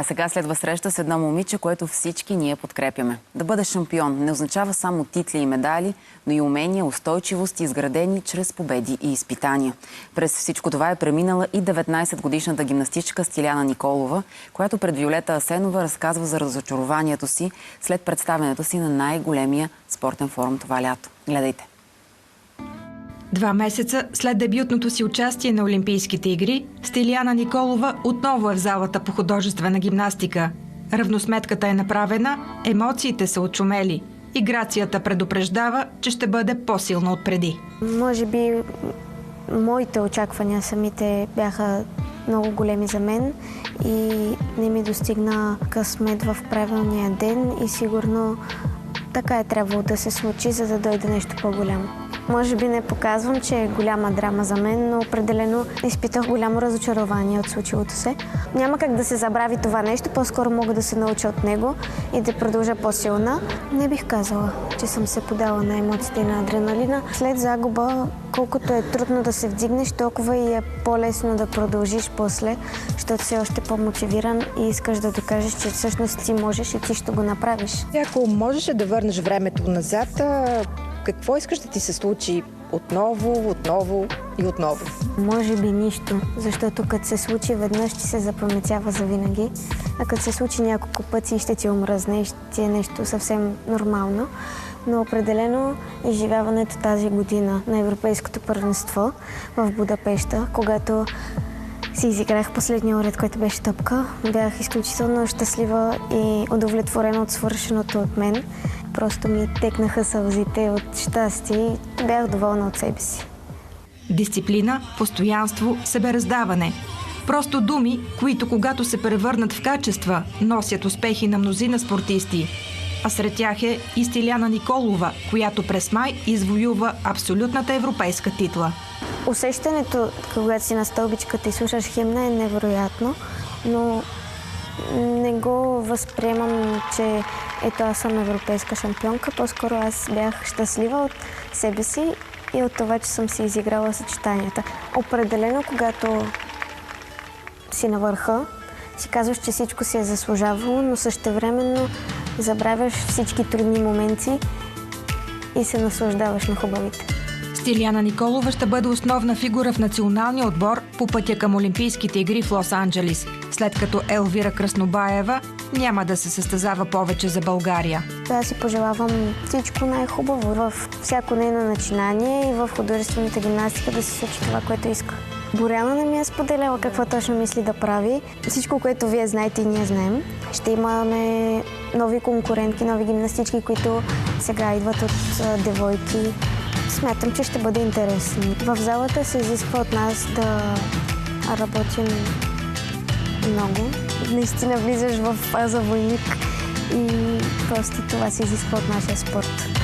А сега следва среща с едно момиче, което всички ние подкрепяме. Да бъдеш шампион не означава само титли и медали, но и умения, устойчивост, изградени чрез победи и изпитания. През всичко това е преминала и 19-годишната гимнастичка Стиляна Николова, която пред Виолета Асенова разказва за разочарованието си след представянето си на най-големия спортен форум това лято. Гледайте! 2 месеца след дебютното си участие на Олимпийските игри, Стиляна Николова отново е в залата по художествена гимнастика. Равносметката е направена, емоциите са отшумели и грацията предупреждава, че ще бъде по-силна отпреди. Може би моите очаквания самите бяха много големи за мен и не ми достигна късмет в правилния ден и сигурно така е трябвало да се случи, за да дойде нещо по-голямо. Може би не показвам, че е голяма драма за мен, но определено изпитах голямо разочарование от случилото се. Няма как да се забрави това нещо, по-скоро мога да се науча от него и да продължа по-силна. Не бих казала, че съм се подала на емоциите и на адреналина. След загуба, колкото е трудно да се вдигнеш, толкова и е по-лесно да продължиш после, защото си още по-мотивиран и искаш да докажеш, че всъщност ти можеш и ти ще го направиш. Ако можеш да върнеш времето назад, какво искаш да ти се случи отново и отново? Може би нищо, защото като се случи веднъж, ти се запаметява завинаги, а като се случи няколко пъти, ще ти омръзне и ще ти е нещо съвсем нормално. Но определено изживяването тази година на Европейското първенство в Будапеща, когато си изиграх последния уред, който беше топка, бях изключително щастлива и удовлетворена от свършеното от мен. Просто ми текнаха сълзите от щастие и бях доволна от себе си. Дисциплина, постоянство, себераздаване. Просто думи, които когато се превърнат в качества, носят успехи на мнозина спортисти. А сред тях е и Стиляна Николова, която през май извоюва абсолютната европейска титла. Усещането, когато си на стълбичката и слушаш химна, е невероятно, но не го възприемам, че ето аз съм европейска шампионка. По-скоро аз бях щастлива от себе си и от това, че съм си изиграла съчетанията. Определено, когато си на върха, си казваш, че всичко си е заслужавало, но същевременно забравяш всички трудни моменти и се наслаждаваш на хубавите. Стиляна Николова ще бъде основна фигура в националния отбор по пътя към Олимпийските игри в Лос-Анджелис, след като Елвира Краснобаева няма да се състезава повече за България. Аз си пожелавам всичко най-хубаво във всяко нейно начинание и в художествената гимнастика да се случи това, което иска. Боряна не ми е споделяла какво точно мисли да прави. Всичко, което вие знаете и ние знаем. Ще имаме нови конкурентки, нови гимнастички, които сега идват от девойки. Смятам, че ще бъде интересно. В залата се изисква от нас да работим много. Наистина влизаш в фаза войник и просто това се изисква от нашия спорт.